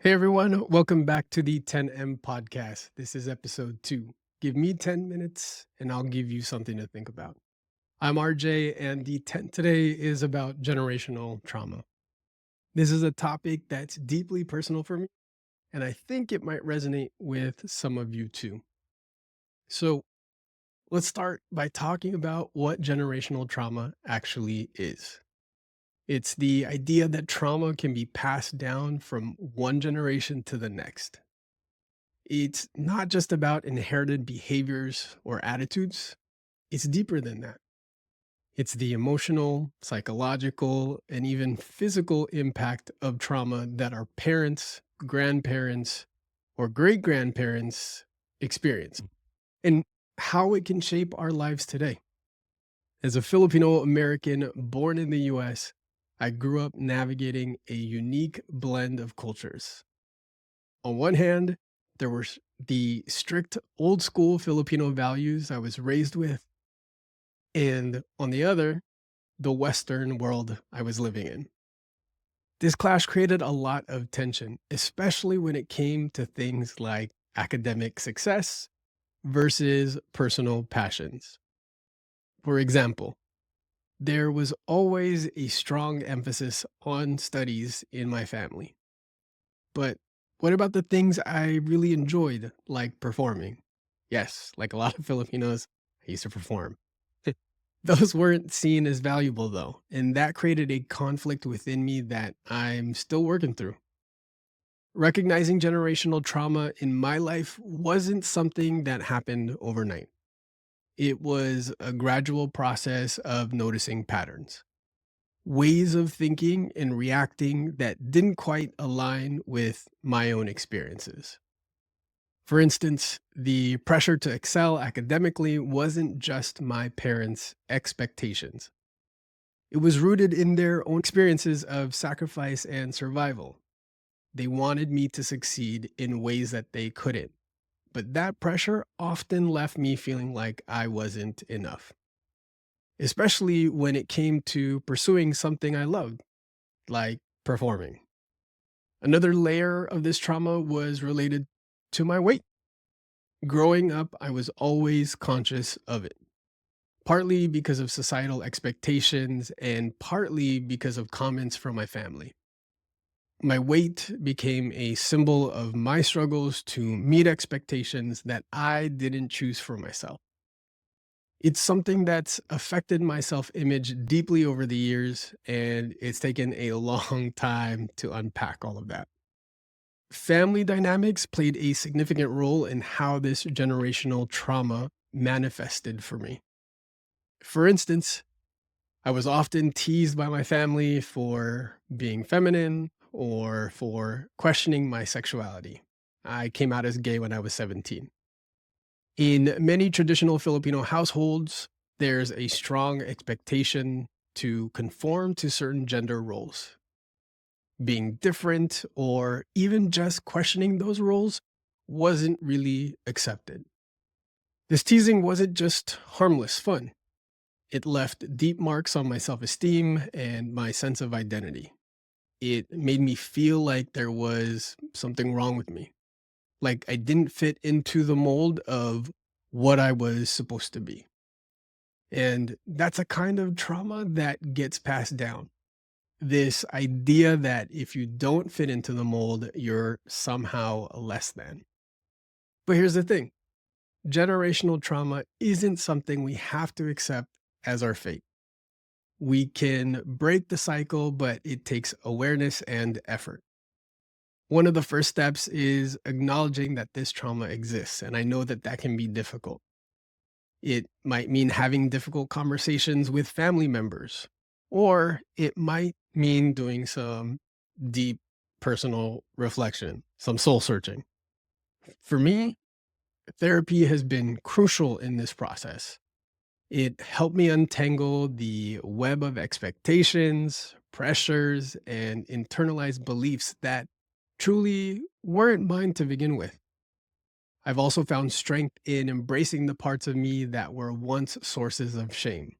Hey everyone, welcome back to the TENm podcast. This is episode 2. Give me 10 minutes and I'll give you something to think about. I'm RJ and the 10 today is about generational trauma. This is a topic that's deeply personal for me and I think it might resonate with some of you too. So, let's start by talking about what generational trauma actually is. It's the idea that trauma can be passed down from one generation to the next. It's not just about inherited behaviors or attitudes, it's deeper than that. It's the emotional, psychological, and even physical impact of trauma that our parents, grandparents, or great grandparents experience, and how it can shape our lives today. As a Filipino American born in the US, I grew up navigating a unique blend of cultures. On one hand, there were the strict old school Filipino values I was raised with, and on the other, the Western world I was living in. This clash created a lot of tension, especially when it came to things like academic success versus personal passions. For example, there was always a strong emphasis on studies in my family. But what about the things I really enjoyed, like performing? Yes, like a lot of Filipinos, I used to perform. Those weren't seen as valuable though, and that created a conflict within me that I'm still working through. Recognizing generational trauma in my life wasn't something that happened overnight. It was a gradual process of noticing patterns, ways of thinking and reacting that didn't quite align with my own experiences. For instance, the pressure to excel academically wasn't just my parents' expectations. It was rooted in their own experiences of sacrifice and survival. They wanted me to succeed in ways that they couldn't, but that pressure often left me feeling like I wasn't enough, especially when it came to pursuing something I loved, like performing. Another layer of this trauma was related to my weight. Growing up, I was always conscious of it, partly because of societal expectations and partly because of comments from my family. My weight became a symbol of my struggles to meet expectations that I didn't choose for myself. It's something that's affected my self image deeply over the years, and it's taken a long time to unpack all of that. Family dynamics played a significant role in how this generational trauma manifested for me. For instance, I was often teased by my family for being feminine or for questioning my sexuality. I came out as gay when I was 17. In many traditional Filipino households, there's a strong expectation to conform to certain gender roles. Being different or even just questioning those roles wasn't really accepted. This teasing wasn't just harmless fun. It left deep marks on my self esteem and my sense of identity. It made me feel like there was something wrong with me, like I didn't fit into the mold of what I was supposed to be. And that's a kind of trauma that gets passed down. This idea that if you don't fit into the mold, you're somehow less than. But here's the thing, generational trauma isn't something we have to accept as our fate. We can break the cycle, but it takes awareness and effort. One of the first steps is acknowledging that this trauma exists. And I know that that can be difficult. It might mean having difficult conversations with family members, or it might mean doing some deep personal reflection, some soul searching. For me, therapy has been crucial in this process. It helped me untangle the web of expectations, pressures, and internalized beliefs that truly weren't mine to begin with. I've also found strength in embracing the parts of me that were once sources of shame,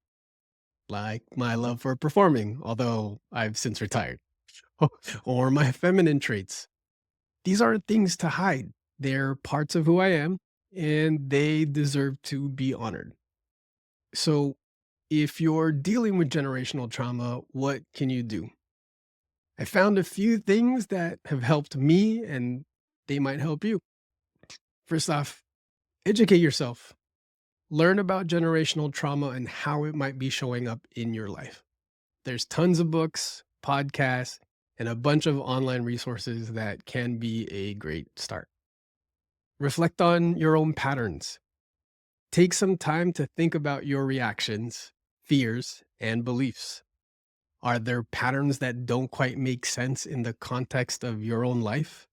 like my love for performing, although I've since retired, or my feminine traits. These aren't things to hide. They're parts of who I am, and they deserve to be honored. So, if you're dealing with generational trauma, what can you do? I found a few things that have helped me, and they might help you. First off, educate yourself. Learn about generational trauma and how it might be showing up in your life. There's tons of books, podcasts, and a bunch of online resources that can be a great start. Reflect on your own patterns. Take some time to think about your reactions, fears, and beliefs. Are there patterns that don't quite make sense in the context of your own life?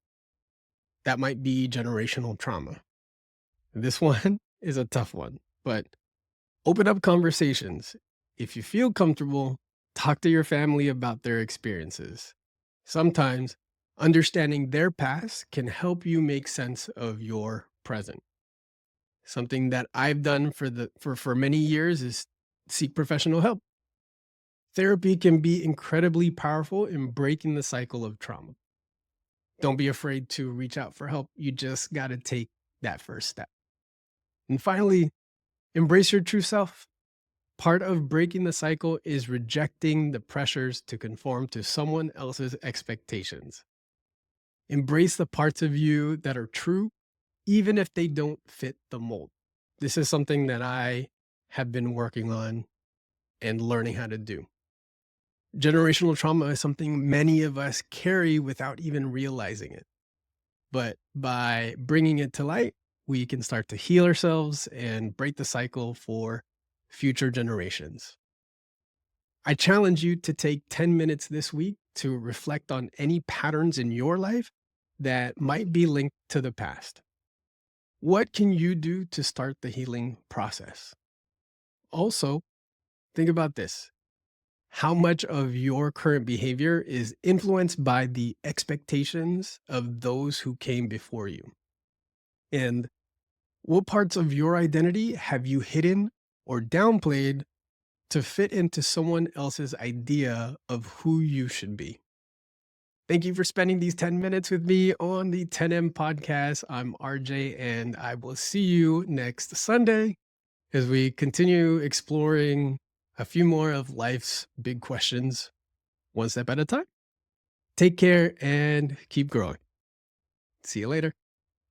That might be generational trauma. This one is a tough one, but open up conversations. If you feel comfortable, talk to your family about their experiences. Sometimes understanding their past can help you make sense of your present. Something that I've done for many years is seek professional help. Therapy can be incredibly powerful in breaking the cycle of trauma. Don't be afraid to reach out for help. You just got to take that first step. And finally, embrace your true self. Part of breaking the cycle is rejecting the pressures to conform to someone else's expectations. Embrace the parts of you that are true, even if they don't fit the mold. This is something that I have been working on and learning how to do. Generational trauma is something many of us carry without even realizing it. But by bringing it to light, we can start to heal ourselves and break the cycle for future generations. I challenge you to take 10 minutes this week to reflect on any patterns in your life that might be linked to the past. What can you do to start the healing process? Also, think about this. How much of your current behavior is influenced by the expectations of those who came before you? And what parts of your identity have you hidden or downplayed to fit into someone else's idea of who you should be? Thank you for spending these 10 minutes with me on the TENm podcast. I'm RJ, and I will see you next Sunday as we continue exploring a few more of life's big questions, one step at a time. Take care and keep growing. See you later.